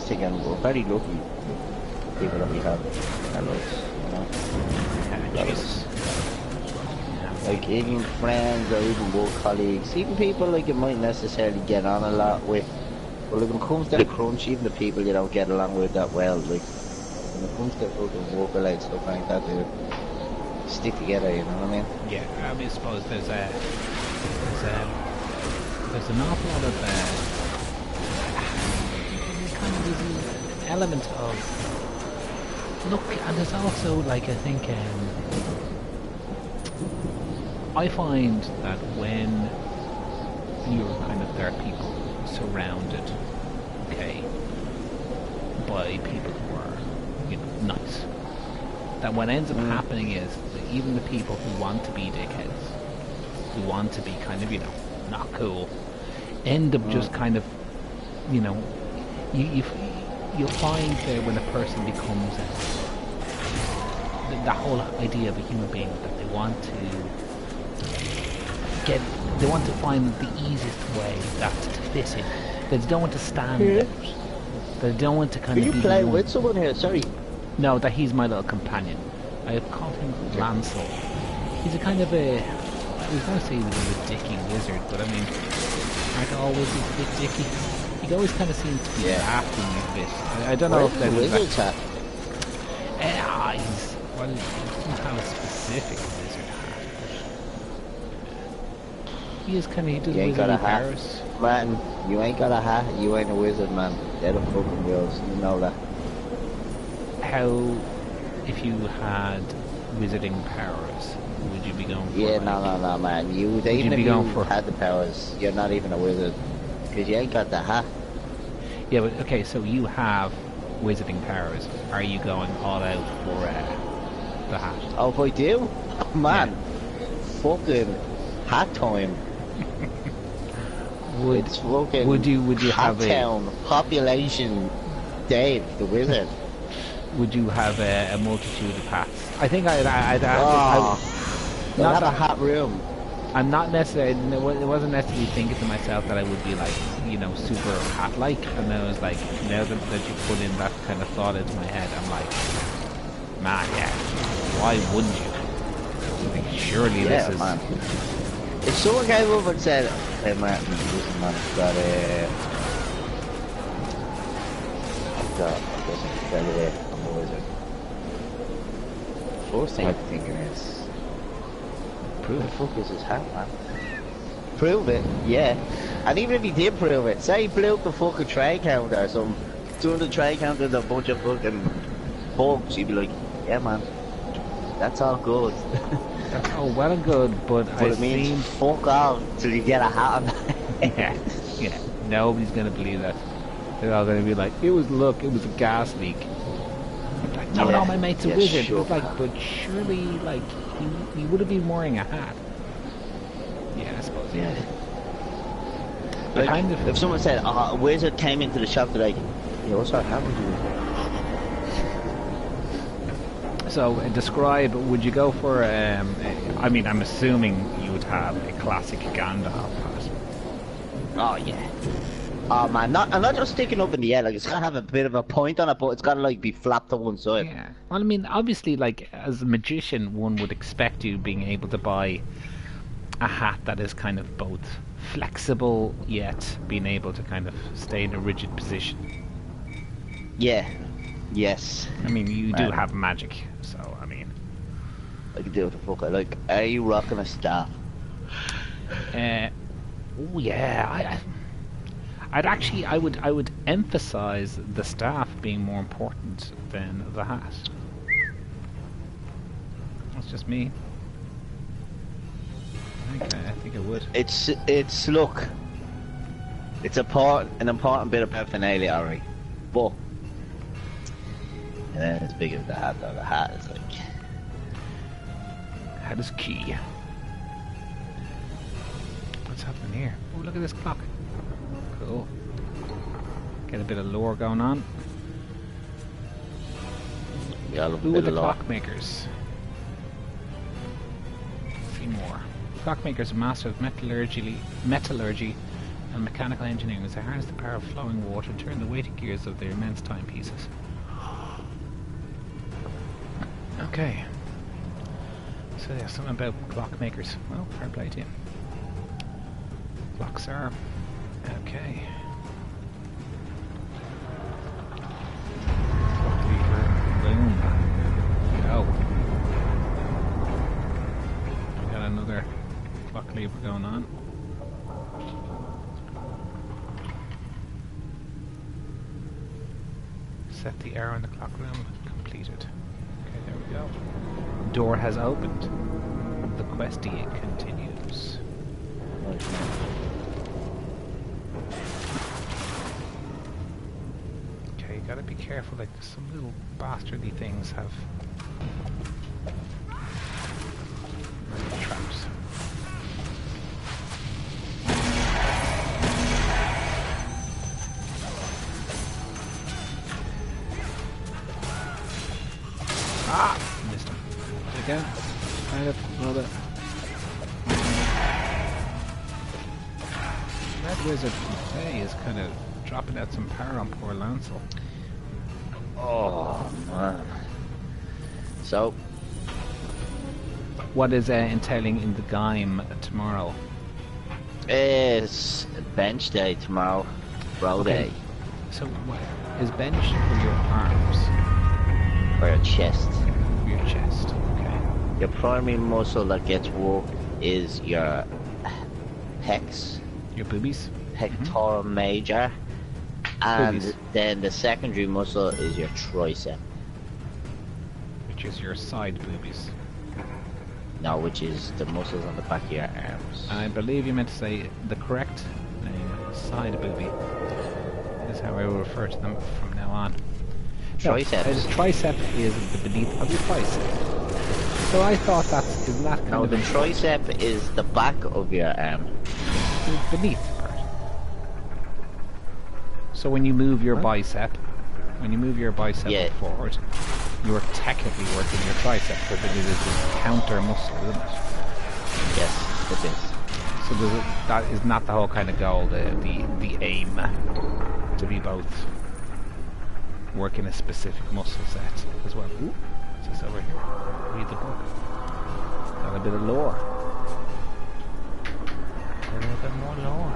just thinking we're very lucky people that we have in our lives, you know. Jesus. Like even friends or even work colleagues, even people like you might necessarily get on a lot with. But like when it comes to the crunch, even the people you don't get along with that well, like when it comes to fucking work related stuff like that, they stick together, you know what I mean? Yeah, I mean, I suppose there's an awful lot of kind of there's an element of look, and there's also like I think I find that when you're kind of there are people surrounded, okay, by people who are, you know, nice. That what ends up happening is that even the people who want to be dickheads, who want to be kind of, you know, not cool, end up just kind of, you know, you'll find that when a person becomes the whole idea of a human being that they want to find the easiest way that to fit in. They don't want to stand out. They don't want to kind of be... Are you playing with someone here? Sorry. No, that he's my little companion. I call him Lancel. He's a kind of a... I was going to say he was a dicky wizard, but I mean, aren't all wizards a bit dicky? He always kind of seems to be laughing a bit. I don't know if that was... Wizard's hat? He's... Well, he doesn't have a specific wizard hat. He is kind of... He does wizardly powers. Man, you ain't got a hat, you ain't a wizard, man. They're the fucking rules, you know that. How, if you had wizarding powers, would you be going for? Yeah, no, man. Even if you had the powers, you're not even a wizard. Because you ain't got the hat. Yeah, but okay, so you have wizarding powers. Are you going all out for the hat? Oh, if I do? Man, fucking hat time. It's fucking would you have town population Dave the wizard. Would you have a multitude of hats? I think I'd have a hat room. I'm not necessarily. It wasn't necessarily thinking to myself that I would be like, you know, super hat-like, and then I was like, now that you put in that kind of thought into my head, I'm like, man, yeah, why wouldn't you? Like, surely this is. Man. If someone came up and said, "Hey, Martin, listen, man, I've got I'm a wizard." First thing I'm thinking is, prove the fuck is his hat, man? Prove it, yeah. And even if he did prove it, say he blew up the fucking trade counter or something, doing the trade counter, there's a bunch of fucking bugs, he'd be like, yeah, man, that's all good. Oh, well and good, but it means fuck off till you get a hat on. yeah, nobody's gonna believe that. They're all gonna be like, it was a gas leak. Like, no, my mate's a wizard. Sure. It's like, but surely, like, he would have been wearing a hat. Yeah, I suppose. Yeah. Like, kind of. If someone said, a wizard came into the shop today, yeah, what's that hat would you? So, describe, would you go for, I mean, I'm assuming you would have a classic Gandalf hat. Oh, yeah. Oh, man, I'm not just sticking up in the air, like, it's gotta have a bit of a point on it, but it's gotta, like, be flapped to one side. Yeah. Well, I mean, obviously, like, as a magician, one would expect you being able to buy a hat that is kind of both flexible, yet being able to kind of stay in a rigid position. Yeah. Yes. I mean, you do have magic, so, I mean... I can do what the fuck I like. Are you rocking a staff? Oh yeah, I would emphasize the staff being more important than the hat. That's just me. I think I would. It's look. It's an important bit of paraphernalia, alright, but and then as big as the hat, though. The hat is like... Hat is key. What's happening here? Oh, look at this clock. Cool. Get a bit of lore going on. Yeah, who are the clockmakers? A few more. Clockmakers are master of metallurgy and mechanical engineering is to harness the power of flowing water and turn the weighted gears of their immense timepieces. Okay. So yeah, something about clock makers. Well, fair play to you. Clocks are... Okay. Clock lever. Boom. Go. We got another clock lever going on. Set the hour in the clock room. Completed. Okay, there we go. Door has opened. The questy continues. Okay, you gotta be careful, like some little bastardy things have traps. Ah! Missed him. Again. Kind of, a little bit. Red Wizard today is kind of dropping out some power on poor Lancel. Oh, man. So, what is entailing in the game tomorrow? it's bench day tomorrow. Bro day. So, what is bench for your arms? For your chest. For your chest, okay. Your primary muscle that gets worked is your pecs, Your boobies? pectoral major, and Boobies. then the secondary muscle is your tricep. Which is your side boobies. No, which is the muscles on the back of your arms. I believe you meant to say the correct name, side boobie. Is how I will refer to them from now on. Triceps. No, tricep is the beneath of your tricep. So I thought isn't that kind No, of the tricep is the back of your arm. the beneath part. So when you move your bicep, Yeah. forward, you are technically working your tricep because it is a counter muscle, isn't it? Yes, it is. So that is not the whole kind of goal, the aim to be both working a specific muscle set as well. Ooh, what's this over here? Read the book. Got a bit of lore. A little bit more lore.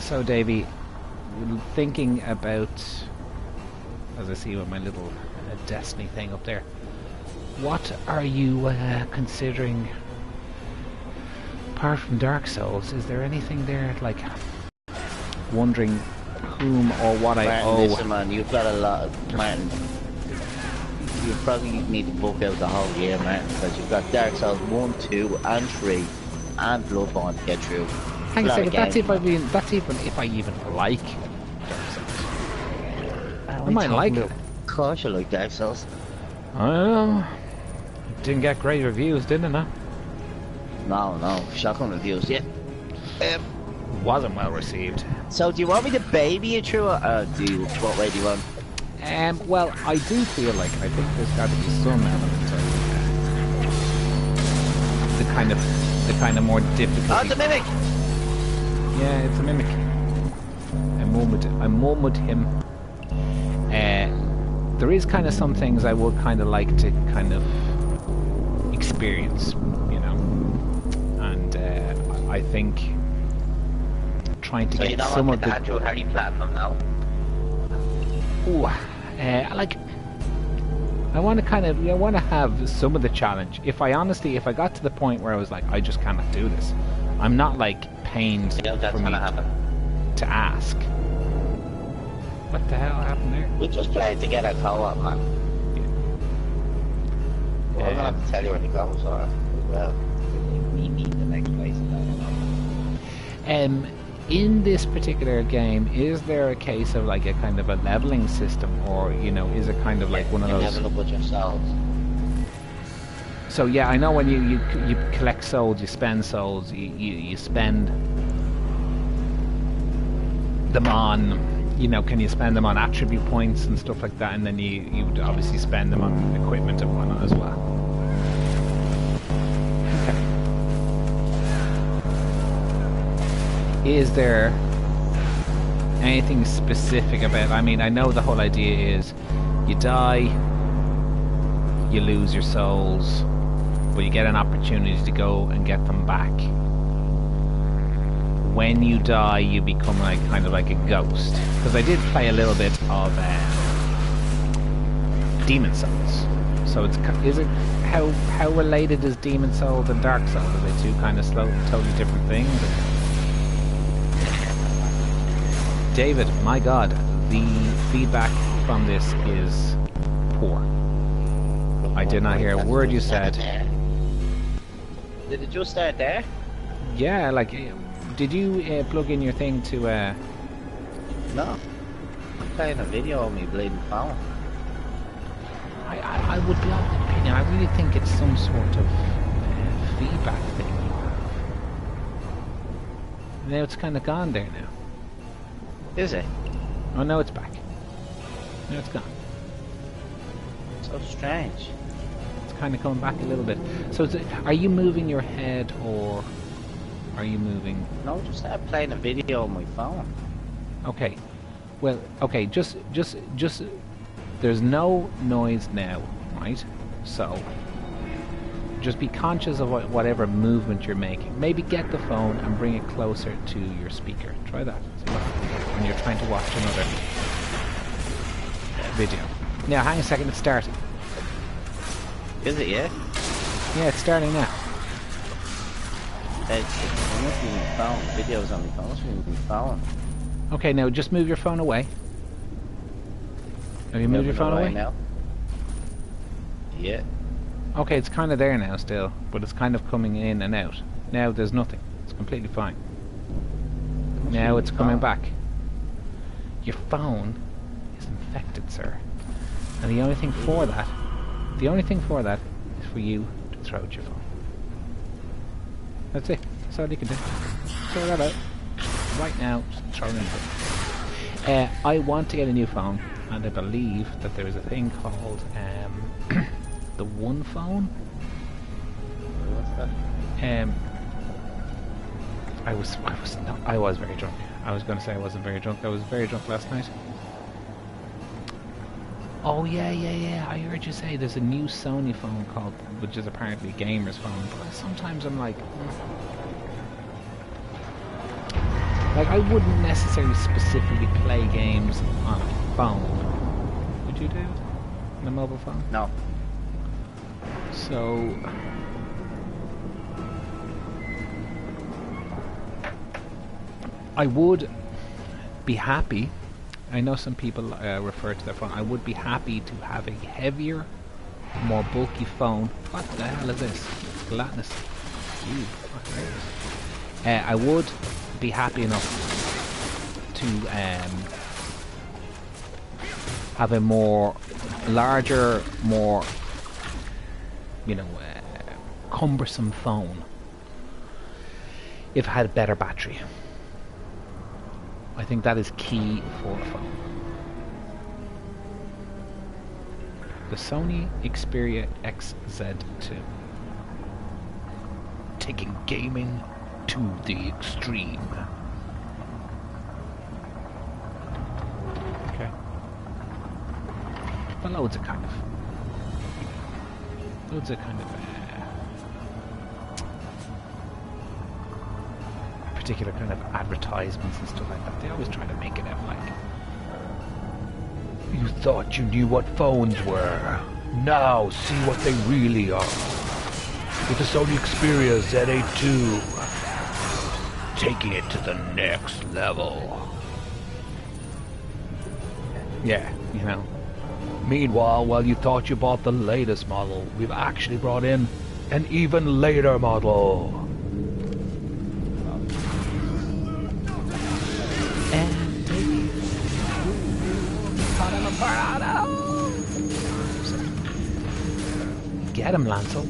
So Davey, thinking about, as I see with my little Destiny thing up there, what are you considering apart from Dark Souls? Is there anything there, like wondering whom or what I Martin, owe? listen, man, you've got a lot of... Martin, you probably need to book out the whole year, Martin, because you've got Dark Souls 1, 2, and 3, and Bloodborne to get through. Hang on a Lot of second, that's games, that's even if I even like Dark Souls. I might like it. Of course you like Dark Souls. Didn't get great reviews, didn't it? No, shotgun reviews, yeah. Wasn't well received. So do you want me to baby you through it, or what way do you want? Well, I do feel like I think there's got to be some element of the kind of more difficult. Oh, the mimic! Yeah, it's a mimic. I murmured him. There is kind of some things I would kind of like to kind of experience, you know, and I think trying to So get you don't some want of the the. Andrew Harry Platinum now? Ooh, like I want to have some of the challenge. If I got to the point where I was like, I just cannot do this, I'm not like pained You know that's for me gonna happen. to ask. What the hell happened there? We just played together co-op, man. Well, I'm gonna have to tell you where to go, so as well. We meet the next place. In this particular game, is there a case of like a kind of a leveling system, or you know, is it kind of like one of You those? level up with yourselves. So yeah, I know when you collect souls, you spend souls, you spend them on, you know, can you spend them on attribute points and stuff like that, and then you would obviously spend them on equipment and whatnot as well. is there anything specific about? I mean, I know the whole idea is you die, you lose your souls, but you get an opportunity to go and get them back. When you die, you become like kind of like a ghost. Because I did play a little bit of Demon Souls. So is it how related is Demon Souls and Dark Souls? Are they two kind of totally different things? David, my God, the feedback from this is poor. I did not hear a word you said. Did it just start there? Yeah, like, did you plug in your thing to? No. I'm playing a video on me bleeding phone. I would be of the opinion. I really think it's some sort of feedback thing. Now it's kind of gone there now. Is it? Oh no, it's back. No, it's gone. So strange. It's kind of coming back a little bit. So, are you moving your head or are you moving? No, just start playing a video on my phone. Okay. Well, okay. Just. There's no noise now, right? So, just be conscious of whatever movement you're making. Maybe get the phone and bring it closer to your speaker. Try that when you're trying to watch another video. Now, hang a second, it's starting. Is it, yeah? Yeah, it's starting now. It must be my phone. Videos on my phone. It must be my phone. Okay, now just move your phone away. Have you moved your phone away? Now? Yeah. Okay, it's kind of there now still, but it's kind of coming in and out. Now there's nothing. It's completely fine. Now it's coming back. Your phone is infected, sir. And the only thing for that is for you to throw out your phone. That's it. That's all you can do. Throw that out. Right now, just throw it in. I want to get a new phone, and I believe that there is a thing called the One Phone. What's that? I was very drunk. I was going to say I wasn't very drunk. I was very drunk last night. Oh yeah. I heard you say there's a new Sony phone called, which is apparently a gamer's phone. But sometimes I'm like, I wouldn't necessarily specifically play games on a phone. Would you, David? On a mobile phone? No. So, I would be happy. I know some people refer to their phone. I would be happy to have a heavier, more bulky phone. What the hell is this? Gelatinous. I would be happy enough to have a more larger, more cumbersome phone if it had a better battery. I think that is key for a phone. The Sony Xperia XZ2, taking gaming to the extreme. Okay. But loads of kind of particular kind of advertisements and stuff like that. They always try to make it out like, you thought you knew what phones were. Now see what they really are. With the Sony Xperia Z82, taking it to the next level. Yeah, Meanwhile, while you thought you bought the latest model, we've actually brought in an even later model. Get him, Lancel.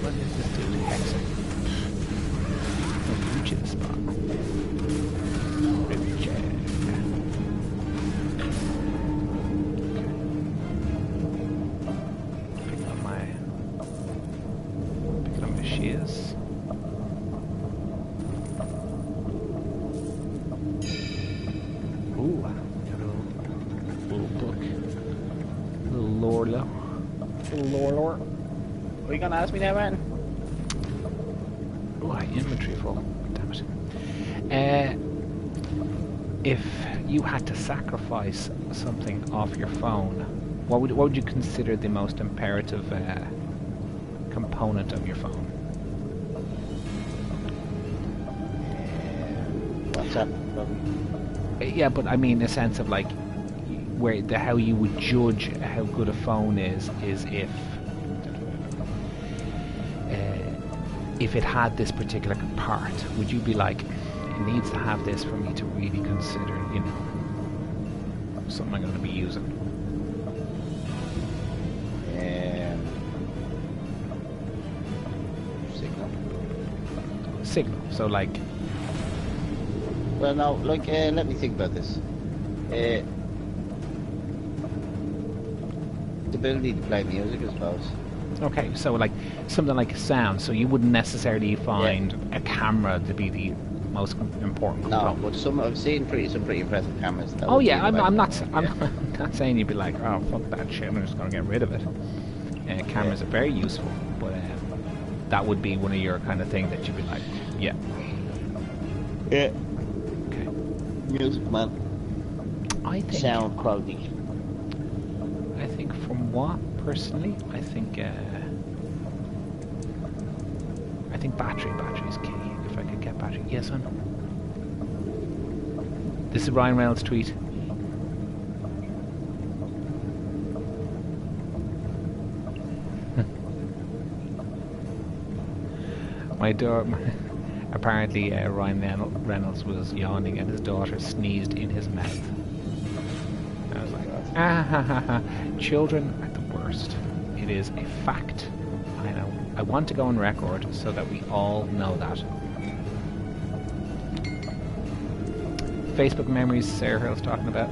What is this dude? Hexer. Oh, you the spot. Picking up my shears. you gonna ask me now, Martin? Oh, inventory full. Damn it. If you had to sacrifice something off your phone, what would you consider the most imperative component of your phone? What's that? Yeah, but I mean, a sense of like how you would judge how good a phone is if it had this particular part. Would you be like, it needs to have this for me to really consider, you know, something I'm going to be using? Signal. So like. Well, no. Like, let me think about this. The ability to play music, I suppose. Okay, so like something like sound. So you wouldn't necessarily find a camera to be the most important component. No, but I've seen some pretty impressive cameras. Oh yeah, I'm not saying you'd be like, oh fuck that shit, I'm just gonna get rid of it. Cameras are very useful, but that would be one of your kind of thing that you'd be like, yeah. Yeah. Okay. Music, man. I think sound quality. I think from what personally, I think battery is key. If I could get battery, yes, I know. This is Ryan Reynolds' tweet. My daughter. Apparently, Ryan Reynolds was yawning and his daughter sneezed in his mouth. I was like, ah ha ha ha. Children are the worst. It is a fact. I know. I want to go on record so that we all know that. Facebook memories Sarah Hill's talking about.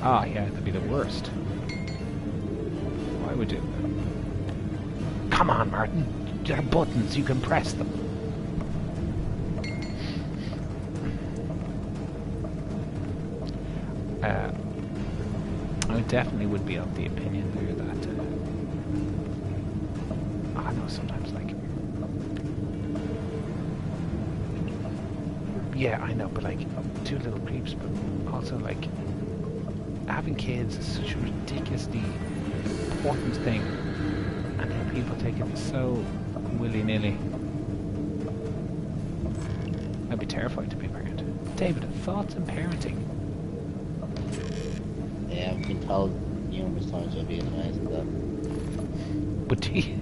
Ah, yeah, that'd be the worst. Why would you? Come on, Martin. There are buttons, you can press them. I definitely would be of the opinion there that I know sometimes like, yeah, I know, but like two little creeps, but also like having kids is such a ridiculously important thing, and how people take it so willy-nilly. I'd be terrified to be a parent. David, thoughts on parenting? Yeah, I've been told numerous times I'll be amazed at that. But do you,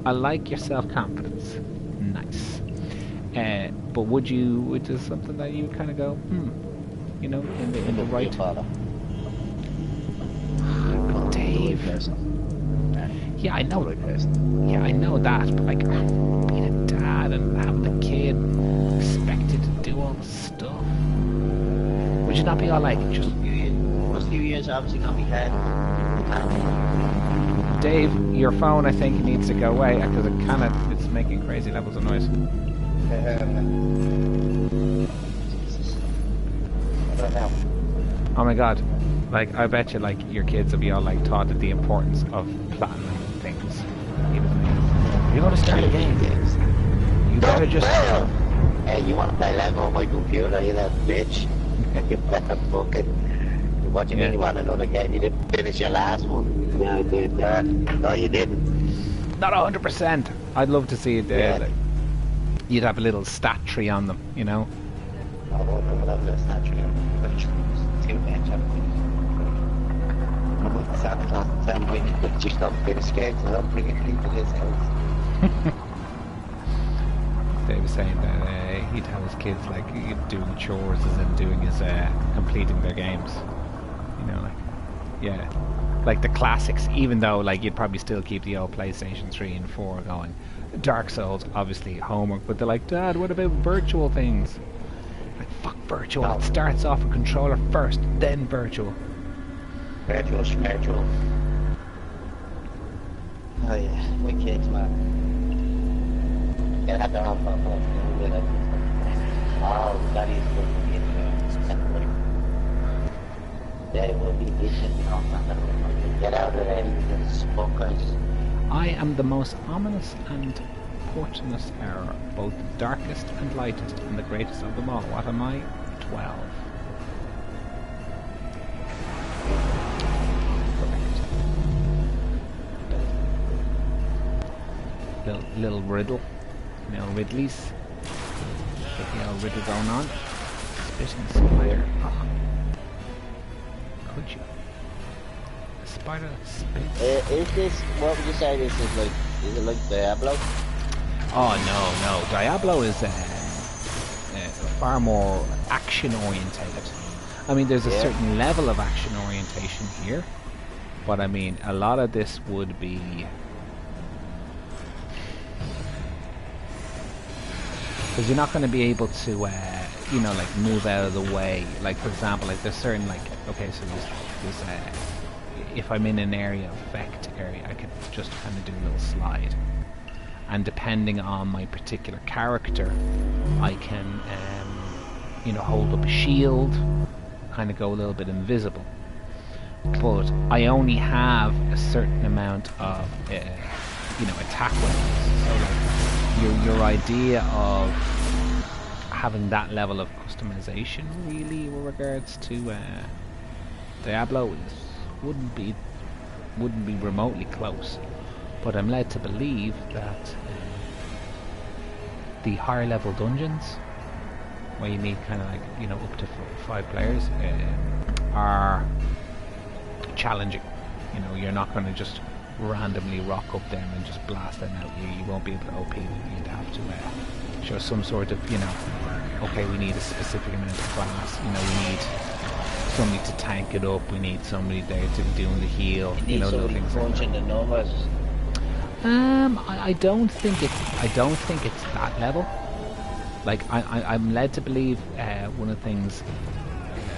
I like your self-confidence. Nice. But would is something that you kind of go, you know, in the right... Father. But Dave... Yeah, I know. Yeah, I know that, but like, being a dad and having a kid, expected to do all the stuff. Would you not be all like, just... First few years obviously got me head. Dave, your phone I think needs to go away, because it's making crazy levels of noise. Oh my god. Like, I bet you, like, your kids will be all, like, taught the importance of planning things. Even if you want to start a game, you better just... Hey, you want to play Lego on my computer, you that bitch? You better fucking... What do you mean you want another game? You didn't finish your last one. No, I did that. No, you didn't. Not 100%. I'd love to see it there. Like, you'd have a little stat tree on them, you know? I won't have a little stat tree on them. Too bad, I went to Santa Claus and said, "Wait, but you stop finish games and I'll bring it into this house." They were saying that he'd have his kids like doing chores as in doing his completing their games. You know, like, yeah, like the classics. Even though like you'd probably still keep the old PlayStation 3 and 4 going. Dark Souls, obviously homework, but they're like, Dad, what about virtual things? Like, fuck virtual. It starts off a controller first, then virtual. Virtual. Oh yeah, my kids, man. Yeah, have their own phone. Oh, that is good. They will be decent, you know, get out of there and smoke us. I am the most ominous and portentous error, both the darkest and lightest, and the greatest of them all. What am I? 12. Correct. Little riddle. Little Ridleys. Get the old riddle going on. Spitting spider. Oh. Could you? A spider that spits. Is this, what would you say this is like? Is it like Diablo? Oh no, Diablo is far more action orientated. I mean, there's a certain level of action orientation here, but I mean, a lot of this would be because you're not going to be able to, you know, like move out of the way. Like for example, like there's certain like, okay, so there's if I'm in an area, effect area, I could just kind of do a little slide. And depending on my particular character, I can, you know, hold up a shield, kind of go a little bit invisible. But I only have a certain amount of, you know, attack weapons. So like your idea of having that level of customization, really, with regards to Diablo, wouldn't be remotely close. But I'm led to believe that the higher level dungeons, where you need kind of like, you know, up to 5 players, are challenging. You know, you're not going to just randomly rock up them and just blast them out. You won't be able to OP them. You'd have to show some sort of, you know, okay, we need a specific amount of class. You know, we need somebody to tank it up. We need somebody there to be doing the heal. You know, little things like that. The numbers. I don't think it's that level. Like I'm led to believe one of the things.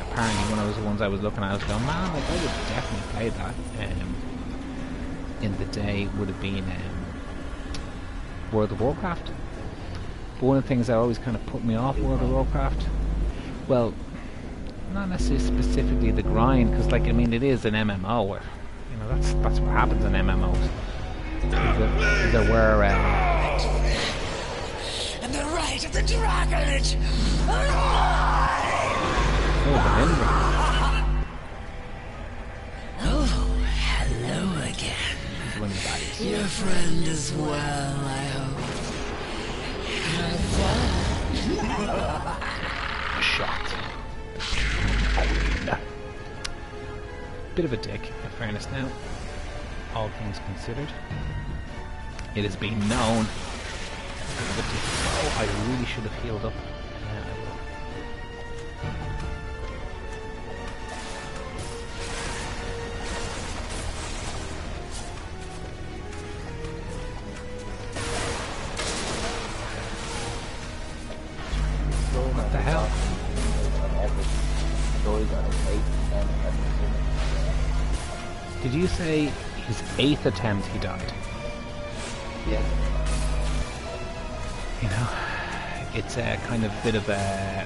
Apparently, one of the ones I was looking at, I was going, man, like I would definitely play that. In the day would have been World of Warcraft. But one of the things that always kind of put me off World of Warcraft, well, not necessarily specifically the grind, because like I mean it is an MMO, where you know that's what happens in MMOs. There were and the right of the dragonage. Oh, hello again. Your friend is well, I hope. Shot. Bit of a dick, in fairness now. All things considered. It has been known. Oh, I really should have healed up. Yeah, I will. What the hell? Did you say his 8th attempt he died? Yeah. You know, it's a kind of bit of a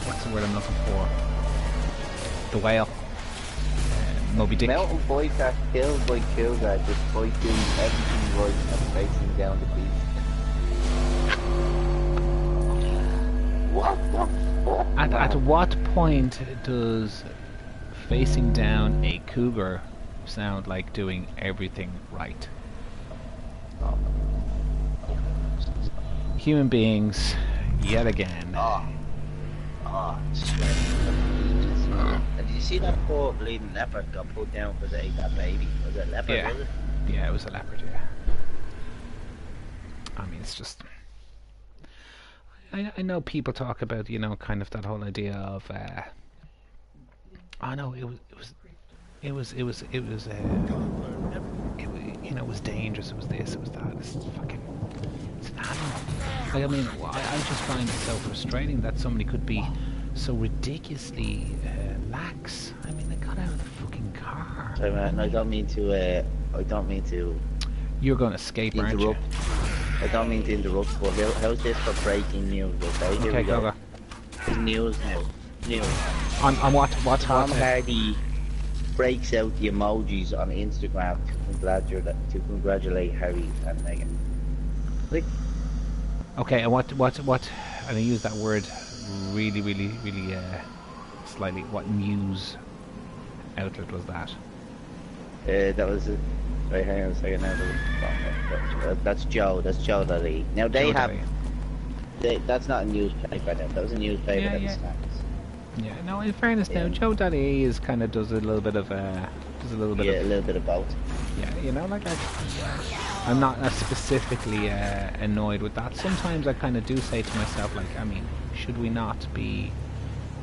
what's the word I'm looking for? The whale. Moby Dick. Mountain boy got killed by Kilgar despite doing everything right and facing down the beast. What the fuck? At what point does facing down a cougar sound like doing everything right? Human beings, yet again. And did you see that poor bleeding leopard got put down because they ate that baby? Was it a leopard? Yeah. Was it? Yeah, it was a leopard, yeah. I mean, it's just... I know people talk about, you know, kind of that whole idea of... it was you know, it was dangerous, it was this, it was that, it's fucking... It's an animal. Like, I mean, I just find it so frustrating that somebody could be so ridiculously lax. I mean, they got out of the fucking car. Sorry man, I don't mean to You're going to escape, aren't you? interrupt. I don't mean to interrupt, but how's this for breaking news? Okay, here Okay, we go, go. go. It's news now. News. On what? Tom Hardy breaks out the emojis on Instagram to congratulate Harry and Meghan. Like, Okay, and what? And I use that word really, slightly. What news outlet was that? that was it. Right, hang on a second now. That's Joe. That's Joe.e. Now they have. That's not a newspaper now. That was a newspaper that was snapped. Yeah, no, in fairness now, Joe.e is kind of does a little bit of a little bit of both. Yeah, you know, like I'm not specifically annoyed with that. Sometimes I kind of do say to myself, like, I mean, should we not be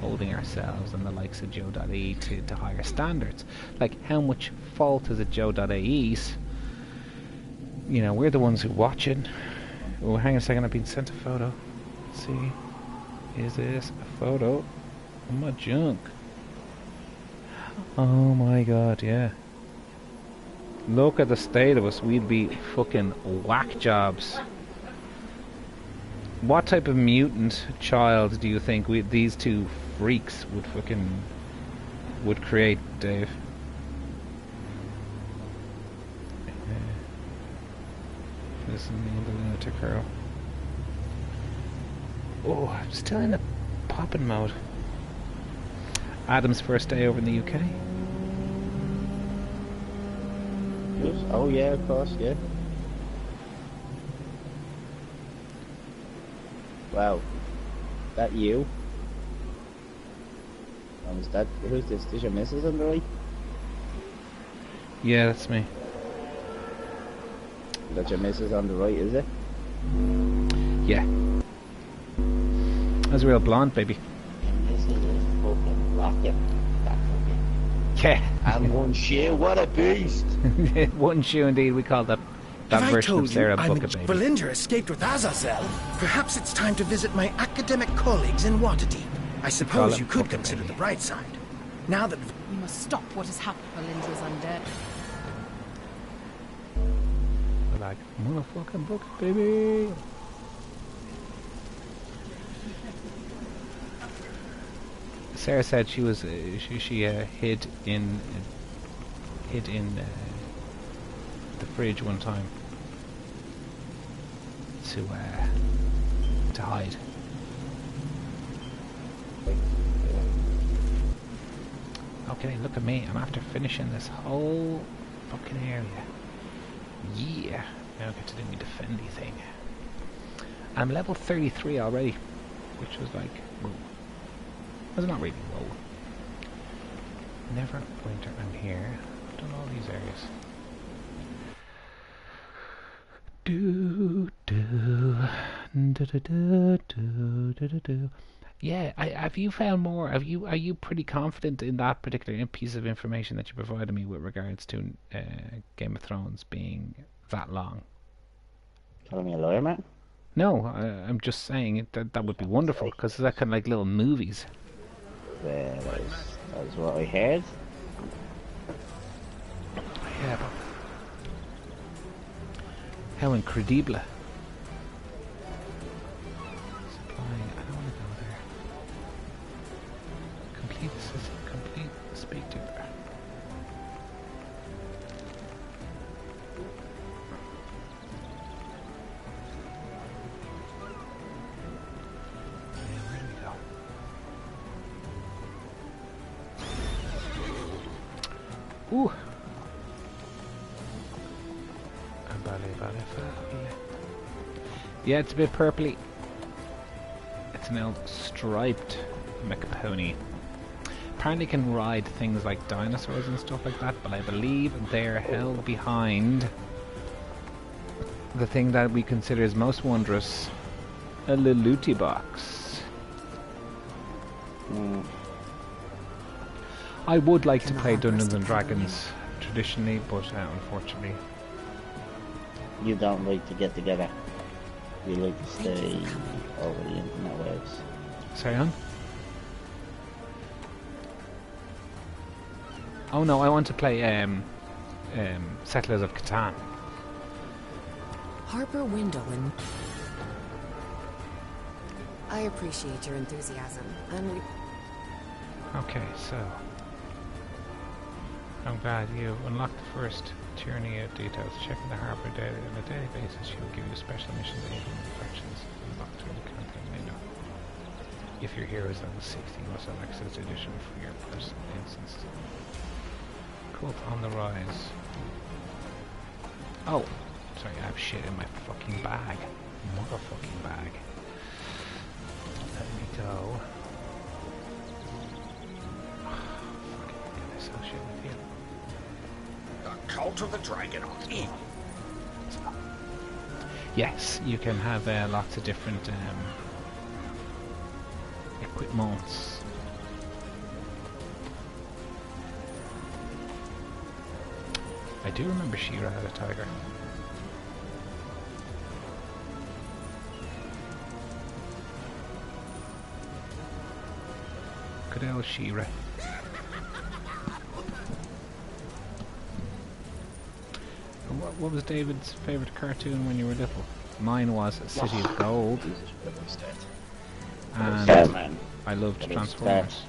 holding ourselves and the likes of Joe.e to higher standards? Like, how much fault is it Joe.e's? You know, we're the ones who watch it. Oh, hang on a second, I've been sent a photo. Let's see. Is this a photo? Oh, my junk. Oh my god, yeah. Look at the state of us. We'd be fucking whack jobs. What type of mutant child do you think these two freaks would create, Dave? Listen, the lunatic girl. Oh, I'm still in the popping mode. Adam's first day over in the UK. Yes. Oh yeah, of course, yeah. Wow, that you? Is that who's this? Is your missus on the right? Yeah, that's me. That's your missus on the right, is it? Yeah. That's a real blonde, baby. This is a fucking rocket. Yeah. And one shoe, what a beast! One shoe indeed, we call that version of Sarah Bucket, baby. Belinda escaped with Azazel. Perhaps it's time to visit my academic colleagues in Waterdeep. I suppose you could consider the bright side. Now that... We must stop what has happened. Belinda's undead. Like, motherfucking book, baby. Sarah said she was she hid in the fridge one time to hide. Okay, look at me. I'm after finishing this whole fucking area. Yeah, now I get to do my defendy thing. I'm level 33 already, which was like, whoa. Was not really whoa. Never winter. I'm here. I've done all these areas. Do do do do do do do do. Yeah, have you found more? Are you pretty confident in that particular piece of information that you provided me with regards to Game of Thrones being that long? Calling me a lawyer, man? No, I'm just saying that would be wonderful because that kind of like little movies. That is what I heard. Yeah, but how incredible. Supplying, I don't want to go there. Complete system, complete, speak to her. Yeah, where do we go? Ooh. Yeah, it's a bit purpley. It's an old striped McPony. Apparently can ride things like dinosaurs and stuff like that, but I believe they're held behind the thing that we consider as most wondrous, a Leluti box. I would like to play Dungeons and Dragons traditionally, but unfortunately. You don't like to get together. You like to stay over the internet waves. Sorry, hon? Oh no, I want to play Settlers of Catan. Harper Windle and... I appreciate your enthusiasm, and we... Okay, so... I'm glad you've unlocked the first Tyranny of details. Checking the Harper data on a daily basis, she will give you special missions aid and infections unlocked through the campaign menu. If your hero is level 60, you must have access to edition for your personal instance. Cult on the rise. Oh! Sorry, I have shit in my fucking bag. Motherfucking bag. Let me go. Fucking get this whole shit with you. The Cult of the Dragon on E. Yes, you can have lots of different equipments. I do remember She-Ra had a tiger. Good old She-Ra. What was David's favourite cartoon when you were little? Mine was City of Gold. And I loved Transformers.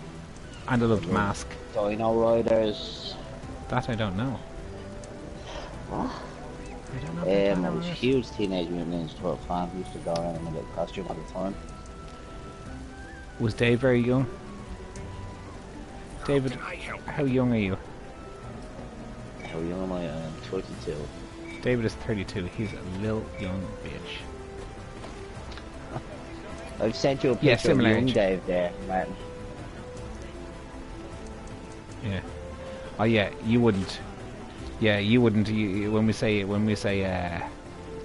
And I loved Mask. Dino Riders. That I don't know. What? I don't know. I was a huge Teenage Mutant Ninja Turtle fan. Used to go around in a little costume all the time. Was Dave very young? David, how young are you? How young am I? I'm 22. David is 32. He's a little young bitch. I've sent you a picture of young Dave there, Martin. Yeah. Oh yeah, you wouldn't. Yeah, you wouldn't. When we say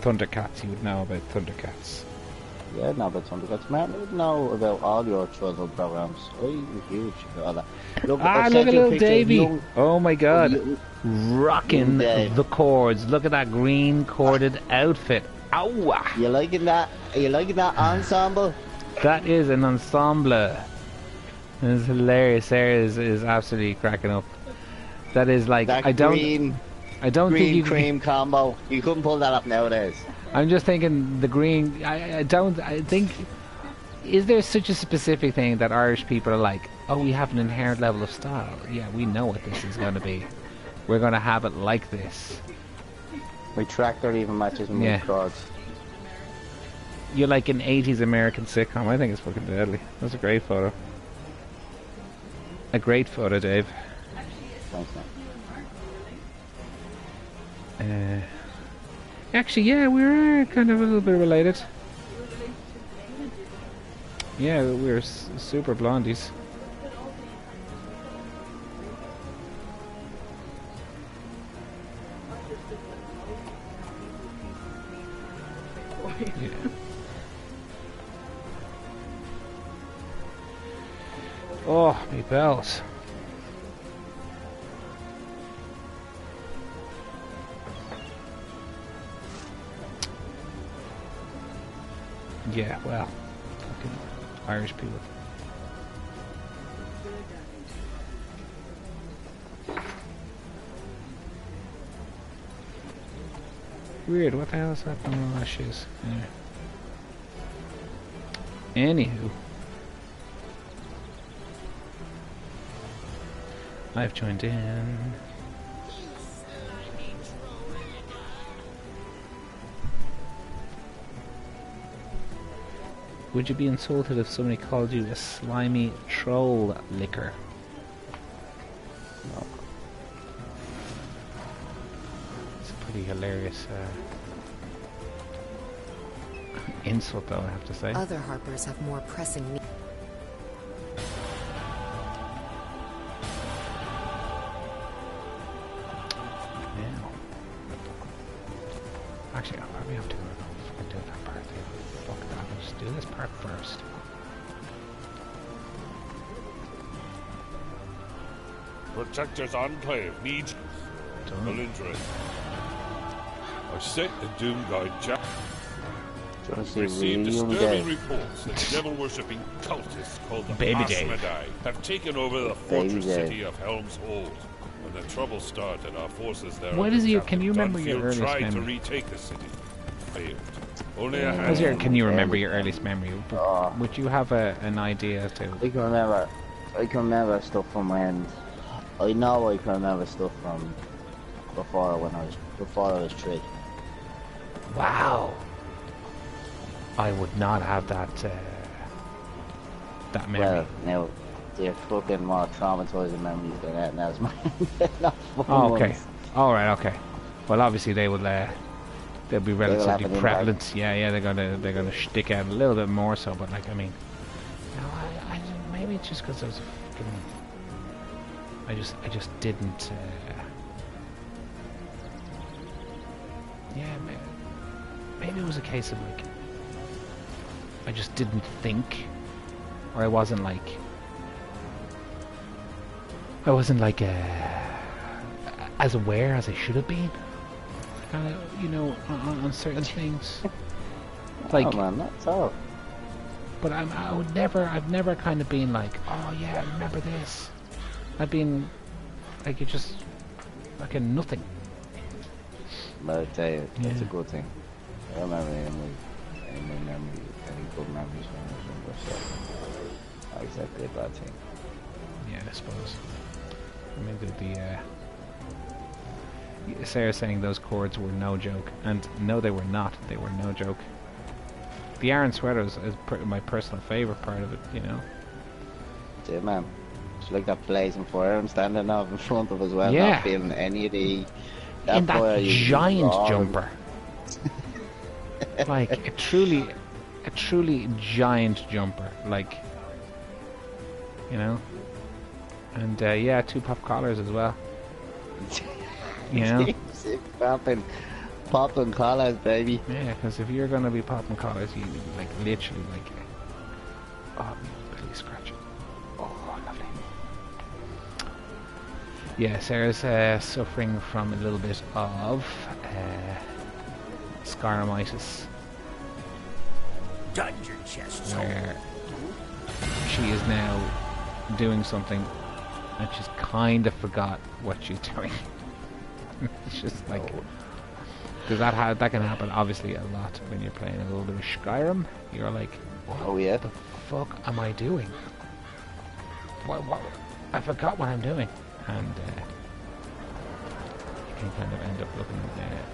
Thundercats, you would know about Thundercats. Yeah, I know about Thundercats. Martin, I would know about all your childhood programs. I'm huge about all that. Look, look at little Davey. Oh my God. Rocking the chords. Look at that green corded outfit. Ow! You liking that? Are you liking that ensemble? That is an ensemble. It's hilarious. Sarah is absolutely cracking up. That is like that I don't green think you cream combo. You couldn't pull that off nowadays. I'm just thinking the green. I think. Is there such a specific thing that Irish people are like? Oh, we have an inherent level of style. Yeah, we know what this is going to be. We're going to have it like this. My tractor even matches my cards. You're like an 80s American sitcom. I think it's fucking deadly. That's a great photo. A great photo, Dave. Thanks, man. Actually, yeah, we're kind of a little bit related. Yeah, we're super blondies. Yeah. Oh, me bells. Yeah, well, fucking Irish people. Weird, what the hell is that? Oh, that shit. Yeah. Anywho. I've joined in. Would you be insulted if somebody called you a slimy troll licker? No. It's a pretty hilarious insult, though, I have to say. Other Harpers have more pressing needs. Actually, I'll probably have to fucking do that part thing. Fuck that, I'll just do this part first. Protector's Enclave needs Melindre. I sent the Doom Guide Jack. Received disturbing reports that devil-worshipping cultists called the Asmodai have taken over the fortress city of Helm's Hold. When the trouble started, our forces there. What is your? Can you remember your earliest tried memory? to retake the city. failed. Only a hand. Can you remember your earliest memory? Would you have an idea as to? I can remember stuff from when. I know I can remember stuff from before I was 3. Wow. I would not have that memory. Well, now they're fucking more traumatizing memories than that, and that's mine. Not fun Oh, okay. ones. All right. Okay. Well, obviously they'll be relatively prevalent. Yeah. They're gonna stick out a little bit more so. But like, I mean, no, I maybe it's just because I was fucking. I just didn't. Yeah, maybe it was a case of like I just didn't think, or I wasn't like as aware as I should have been. Kind of, you know, on certain things. Like, oh man, that's all. But I've never kind of been like, oh yeah, I remember this. I've been like, it just fucking nothing. But I tell you, that's a good thing. I don't remember any good memories from it, but not exactly a bad thing. Yeah, I suppose. I mean, Sarah saying those chords were no joke, and no, they were not. They were no joke. The Aaron sweater is my personal favourite part of it, you know. Yeah, man. It's like that blazing fire I'm standing up in front of as well, Yeah. not feeling any of the... In that giant jumper. Like, a truly giant jumper, like, you know. And, yeah, 2 pop collars as well. You know? Popping collars, baby. Yeah, because if you're going to be popping collars, you, like, literally, like... Oh, belly scratching. Oh, lovely. Yeah, Sarah's suffering from a little bit of Scaramitis. Dungeon chests. Where she is now doing something and she's kind of forgot what she's doing. It's just like... Because that can happen obviously a lot when you're playing a little bit of Skyrim. You're like, Oh yeah. what the fuck am I doing? What? I forgot what I'm doing. And you can kind of end up looking at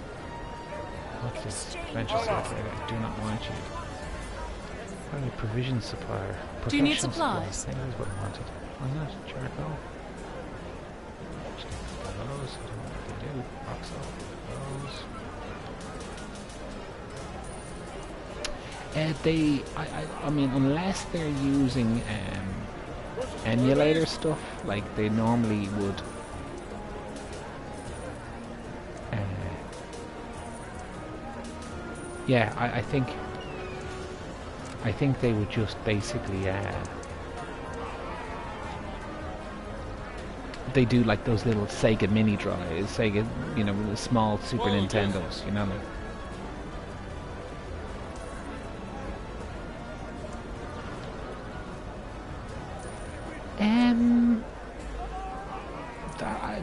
what's this? Adventure software. I do not want you. Probably provision supplier. Do you need Professional supplies? I think that's what I wanted. Why not? Charcoal. Just those. I don't know what they do. Box up. Those. I mean, unless they're using emulator stuff, like they normally would. Yeah, I think they would just basically they do like those little Sega mini drives, Sega, you know, the small Super Nintendos, you know. Like,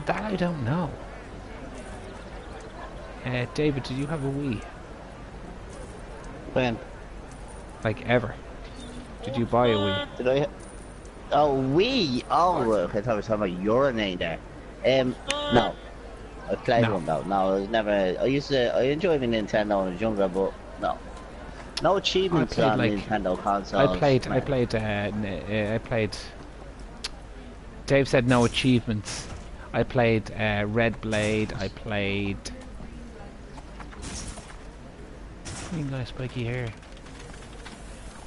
that I don't know. David, did you have a Wii? When? Like ever? Did you buy a Wii? Did I? Oh, Wii. Oh, okay, I thought we were talking about urinate there. No. I played one though. No, I was never. I enjoyed my Nintendo when I was younger, but no. No achievements on like, Nintendo consoles. I played. Dave said no achievements. I played Red Blade. I played. Green guy, spiky hair.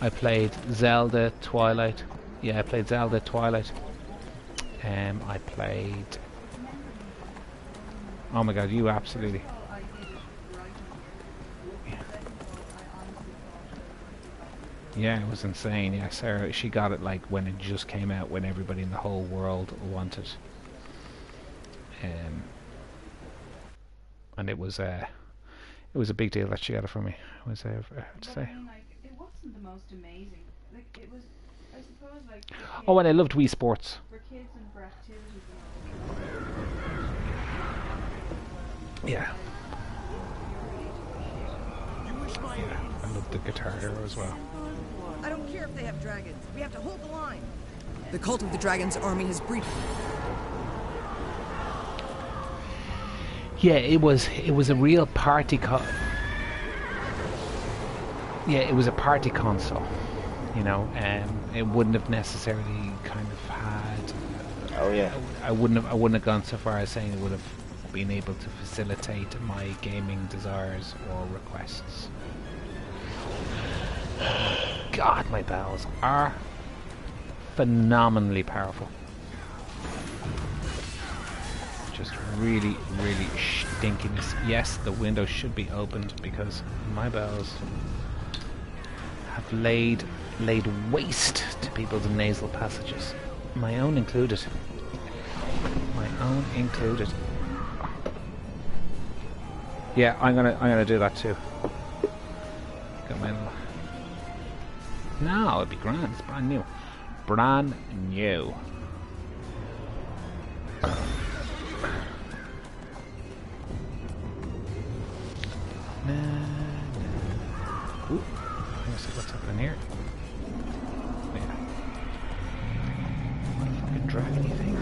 I played Zelda Twilight. Yeah, I played Zelda Twilight. I played. Oh my god, you absolutely. Yeah, it was insane. Yeah, Sarah, she got it like when it just came out, when everybody in the whole world wanted. And it was a big deal that she got it from me. It was I have to say. I mean, like, it wasn't the most amazing. Like, it was, I suppose, like. Oh, and I loved Wii Sports. For kids and for activities. Yeah. Yeah, I love the guitar hero as well. I don't care if they have dragons. We have to hold the line. The cult of the dragon's army has breached. Yeah, it was a real party yeah, it was a party console, you know. It wouldn't have necessarily kind of had. Oh yeah. I wouldn't have gone so far as saying it would have been able to facilitate my gaming desires or requests. God, my bells are phenomenally powerful. Just really, really stinkiness. Yes, the window should be opened because my bells have laid waste to people's nasal passages. My own included. My own included. Yeah, I'm gonna do that too. Got my little... No, it'd be grand. It's brand new. Brand new. Ooh, let's see what's happening here. Yeah. What a fucking dragony thing.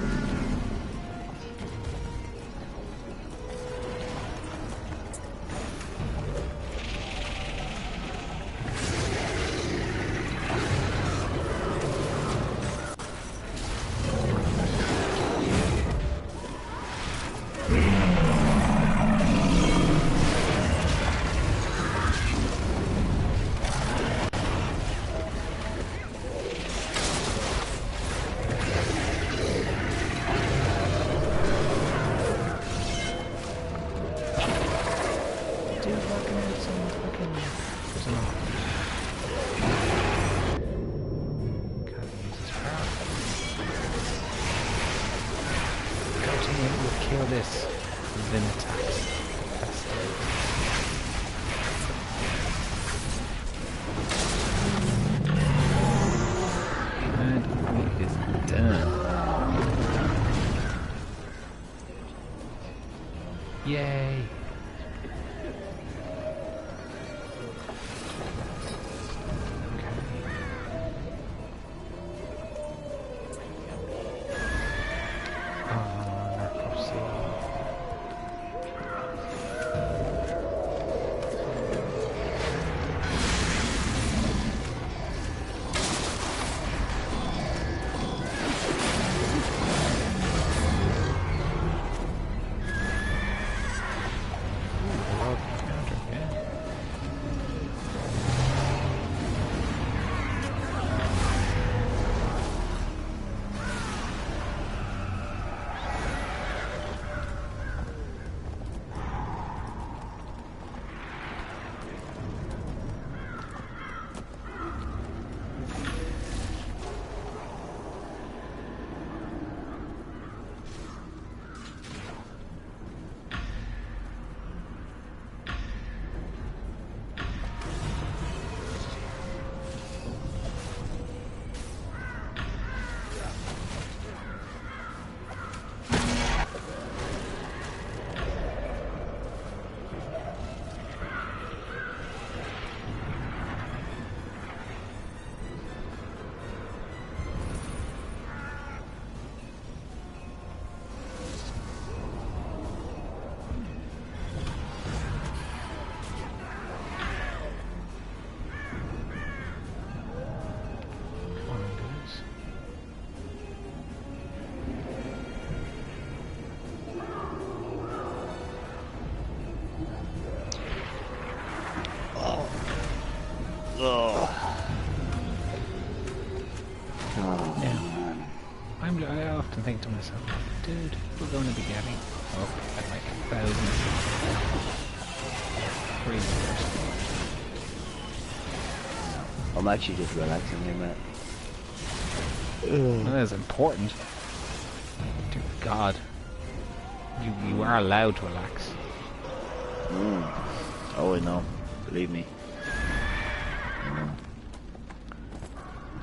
Kill this, then attacks. And it is done. Yay! I often think to myself, dude, we're going to be getting up at like 1,000 I'm actually just relaxing here, Matt. That is important. Dear God. You are allowed to relax. Oh, I know. Believe me.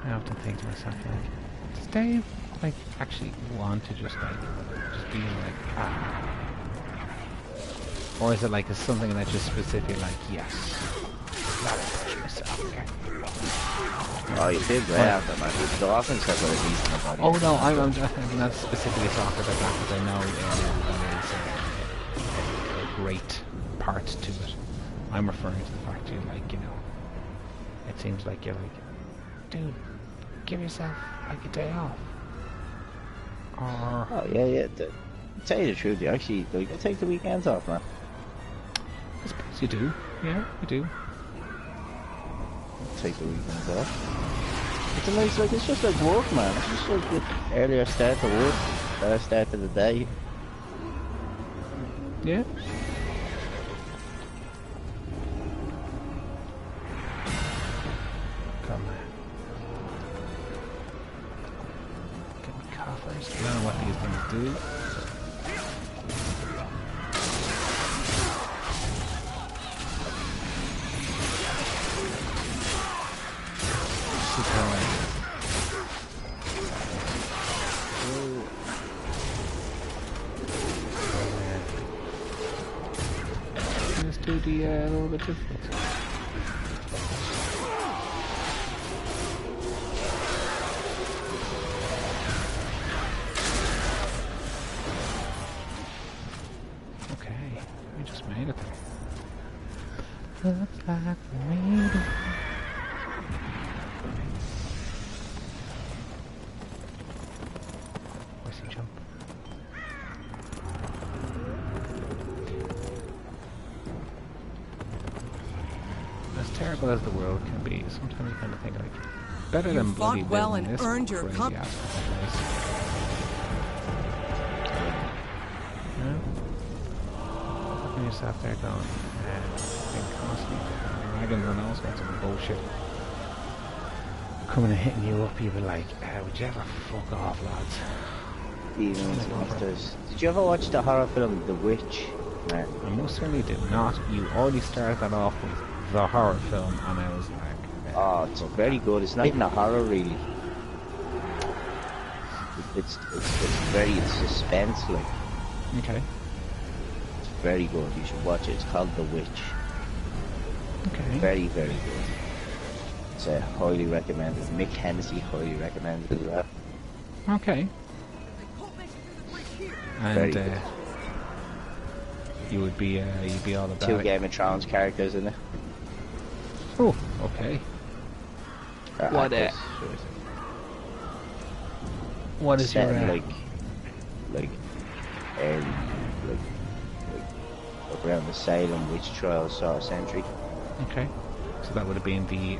I often think to myself, like, does Dave, like, actually want to just be like, ah? Or is it like something that's just specific, like, yes, Oh, you did great out there, man. The offense has got a decent body. Oh no, I'm not specifically talking about that because I know that is a great part to it. I'm referring to the fact you like, you know, it seems like you're like, dude, give yourself like a day off. Or oh yeah. To tell you the truth, you actually like, I take the weekends off, man. I suppose you do. Yeah, you do. Take the weekends off. It's a nice, like, it's just like work, man. It's just like the earlier start to work, better start to the day. Yeah. Come on. Get me coffers. I don't know what these things do. Let's do the a little bit different. Okay, we just made it there. Looks like we made it. Where's he jump? As terrible as the world can be, sometimes you kind of think like, better than bloody well living and this earned your crazy ass place. You know? Looking yourself there going, being constantly dragons and all sorts of bullshit coming and hitting you up, you'd be like, would you ever fuck off, lads? Demons, monsters. Did you ever watch the horror film The Witch? Man. I most certainly did not. You already started that off with the horror film, and I was like, oh, it's very good. It's not even a horror, really. It's suspense, like. okay. It's very good. You should watch it. It's called The Witch. Okay. Very, very good. It's highly recommended. Mick Hennessy highly recommended as well. Okay. And you'd be all about Two it. Game of Thrones characters in it. Oh, okay. What what is set your in, like early, like around the Salem witch trials sort of century. Okay. So that would have been the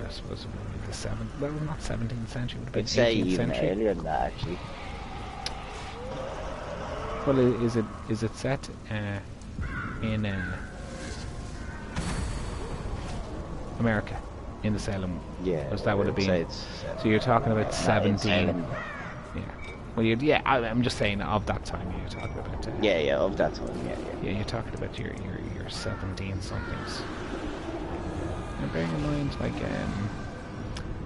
I suppose the 7th, well, not 17th century, would have been I'd say 18th even century. earlier than that, actually. Well, is it set in America, in the Salem? Yeah. Because that would have been. It's So you're talking about 17. Salem. Yeah. Well, I'm just saying of that time. You're talking about. Yeah, of that time. Yeah, you're talking about your 17 somethings. And bearing in mind, like,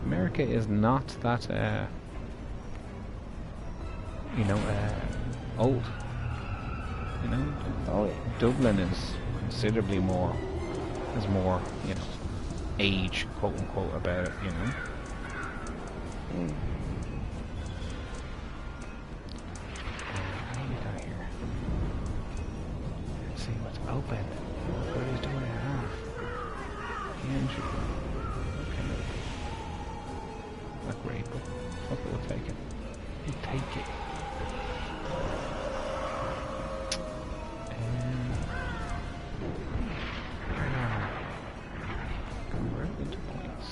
America is not that old. You know, Oh yeah. Dublin is considerably more, has more, age, quote unquote, about it, Mm. What do you got here? Let's see what's open. What is doing it half? Entry. Okay. Not great, but okay, we'll take it. We'll take it. Convert into points.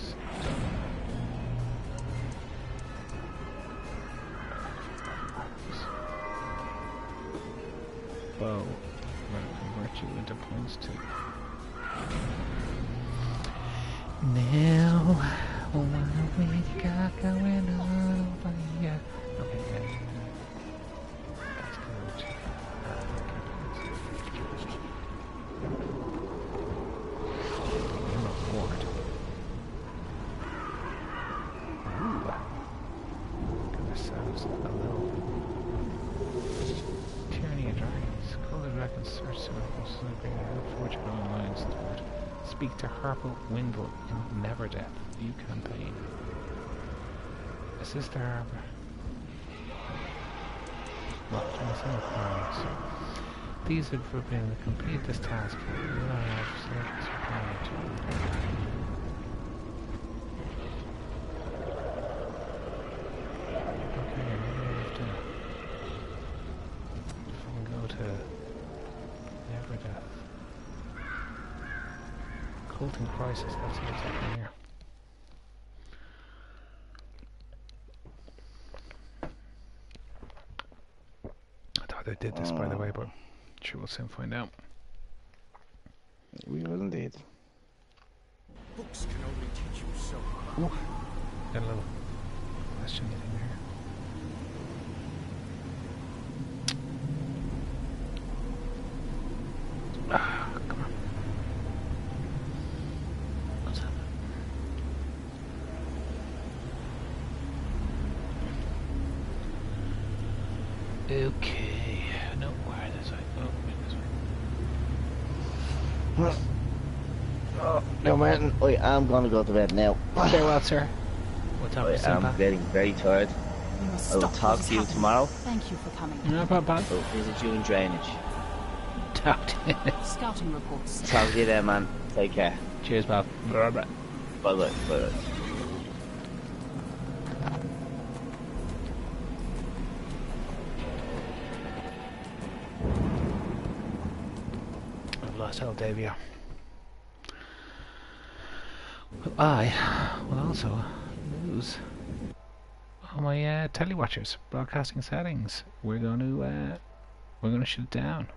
Bow. I'm going to convert you into points too. Now, what we got going on over here? Okay, good. That's good. Reward. Ooh. Give ourselves a little tyranny of dragons. Call the dragons search circles, celebrating the fortune online support. Speak to Harper Windle in Neverdeath. View campaign. Assist Harper. What can I say? Requirements. These have been to complete this task. You will have service required. Okay, maybe I have to go to Neverdeath. Colton Crisis, that's what's happening here. I thought I did this by the way, but sure we'll soon find out. We will indeed. Books can only teach you so much. Got a little question in here. Ah, come on. What's that? Okay. No, why this way? Oh, wait, this way. Oh, no, Martin, I am going to go to bed now. Okay, well, sir. What's up, I am getting very tired. We must I will stop talk what is to you happening. tomorrow. Thank you for coming. No problem. I'll visit you in drainage. Talk to you. Scouting reports. Talk to you then, man. Take care. Cheers, pal. Bye bye. Bye bye. Bye bye. I've lost Aldavia. Well, I will also lose all my telewatchers, broadcasting settings. We're going to shut it down.